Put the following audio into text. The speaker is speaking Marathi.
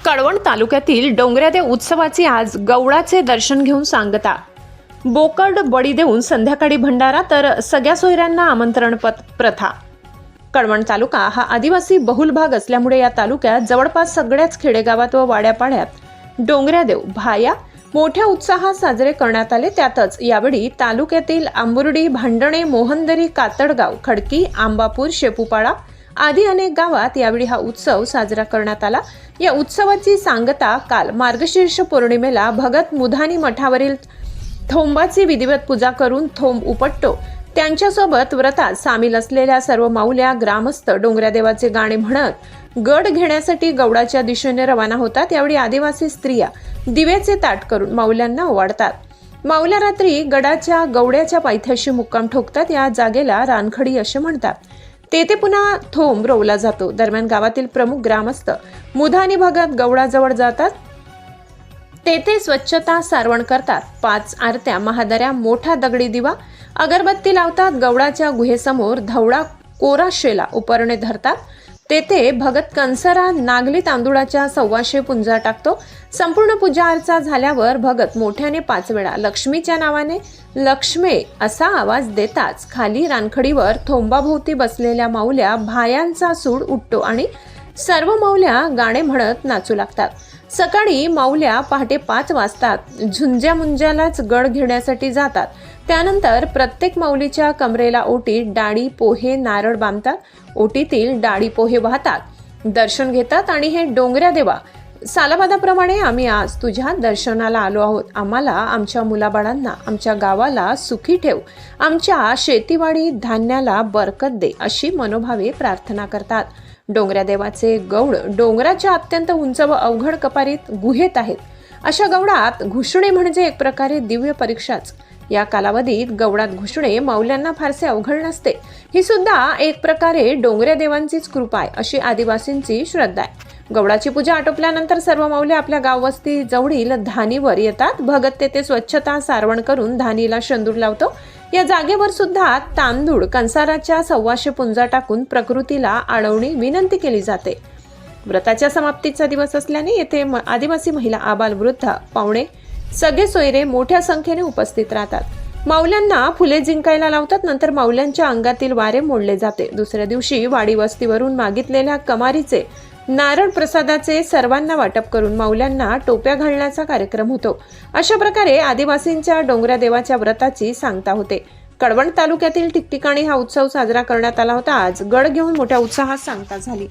कळवण तालुक्यातील डोंगऱ्यादेव उत्सवाची आज गवळाचे दर्शन घेऊन सांगता, बोकड बळी देऊन संध्याकाळी भंडारा, तर सगळ्या सोयऱ्यांना आमंत्रण प्रथा। कळवण तालुका हा आदिवासी बहुल भाग असल्यामुळे या तालुक्यात जवळपास सगळ्याच खेडेगावात व वाड्यापाड्यात डोंगऱ्यादेव भाया मोठ्या उत्साहात साजरे करण्यात आले। त्यातच यावेळी तालुक्यातील आंबुर्डी, भांडणे, मोहनदरी, कातडगाव, खडकी, आंबापूर, शेपूपाडा आदी अनेक गावात यावेळी हा उत्सव साजरा करण्यात आला। या उत्सवाची सांगता काल मार्गशीर्ष पौर्णिमेला भगत मुधानी मठावरील थोंबाची विधिवत पूजा करून थोंब उपटतो त्यांच्यासोबत व्रतात सामील असलेल्या सर्व माऊल्या, ग्रामस्थ डोंगऱ्यादेवाचे गाणे म्हणत गड घेण्यासाठी गवळाच्या दिशेने रवाना होतात। यावेळी आदिवासी स्त्रिया दिवेचे ताट करून माऊल्यांना ओवाळतात। माऊल्या रात्री गडाच्या गवड्याच्या पायथ्याशी मुक्काम ठोकतात। या जागेला रानखडी असे म्हणतात। तेथे पुन्हा थोंब रोवला जातो। दरम्यान गावातील प्रमुख ग्रामस्थ मुधानी भगत गवळाजवळ जातात। तेथे स्वच्छता सारवण करतात। 5 आरत्या, महादऱ्या, मोठा दगडी दिवा, अगरबत्ती लावतात। गवळाच्या गुहेसमोर धवळा कोरा शेला उपरणे धरतात। तेथे भगत कंसरा नागली तांदूळाच्या 125 पुंजा टाकतो। संपूर्ण पूजा अर्चा झाल्यावर भगत मोठ्याने 5 वेळा लक्ष्मीच्या नावाने लक्ष्मे असा आवाज देताच खाली रानखडीवर थोंबाभोवती बसलेल्या माऊल्या भायांचा सूड उठतो आणि सर्व माऊल्या गाणे म्हणत नाचू लागतात। सकाळी माऊल्या पहाटे 5 वाजता झुंज्या मुंज्यालाच गड घेण्यासाठी जातात। त्यानंतर प्रत्येक माऊलीच्या कमरेला ओटी, डाळी, पोहे, नारळ बांधतात। ओटीतील डाळी पोहे वाहतात, दर्शन घेतात आणि हे डोंगऱ्या देवा, सालाबादाप्रमाणे आम्ही आज तुझ्या दर्शनाला आलो आहोत। आम्हाला, आमच्या मुलाबाळांना, आमच्या गावाला सुखी ठेव, आमच्या शेतीवाडी धान्याला बरकत दे, अशी मनोभावे प्रार्थना करतात। डोंगऱ्या देवाचे गौड डोंगराच्या अत्यंत उंच व अवघड कपारीत गुहेत आहेत। अशा गौडात घुसणे म्हणजे एक प्रकारे दिव्य परीक्षाच। या कालावधीत गवळात घुसणे माऊल्यांना फारसे अवघड नसते। ही सुद्धा एक प्रकारे डोंगऱ्या देवांचीच कृपा आहे, अशी आदिवासींची श्रद्धा आहे। गवळाची पूजा आटोपल्यानंतर सर्व माऊल्या आपल्या गाववस्ती जवळील धानीवर येतात। भगत तेथे स्वच्छता सारवण करून धानीला शेंदूर लावतो। या जागेवर सुद्धा तांदूळ कंसाराच्या 125 पुंजा टाकून प्रकृतीला आळवणी विनंती केली जाते। व्रताच्या समाप्तीचा दिवस असल्याने येथे आदिवासी महिला, आबाल, वृद्ध, पाहुणे सगळे सोयरे मोठ्या संख्येने उपस्थित राहतात। माऊल्यांना फुले जिंकायला लावतात। नंतर माऊल्यांच्या अंगातील वारे मोडले जाते। दुसऱ्या दिवशी वाडी वस्तीवरून मागितलेल्या कमारीचे नारळ प्रसादाचे सर्वांना वाटप करून माऊल्यांना टोप्या घालण्याचा कार्यक्रम होतो। अशा प्रकारे आदिवासींच्या डोंगऱ्या देवाच्या व्रताची सांगता होते। कळवण तालुक्यातील ठिकठिकाणी हा उत्सव साजरा करण्यात आला होता। आज गड घेऊन मोठ्या उत्साहात सांगता झाली।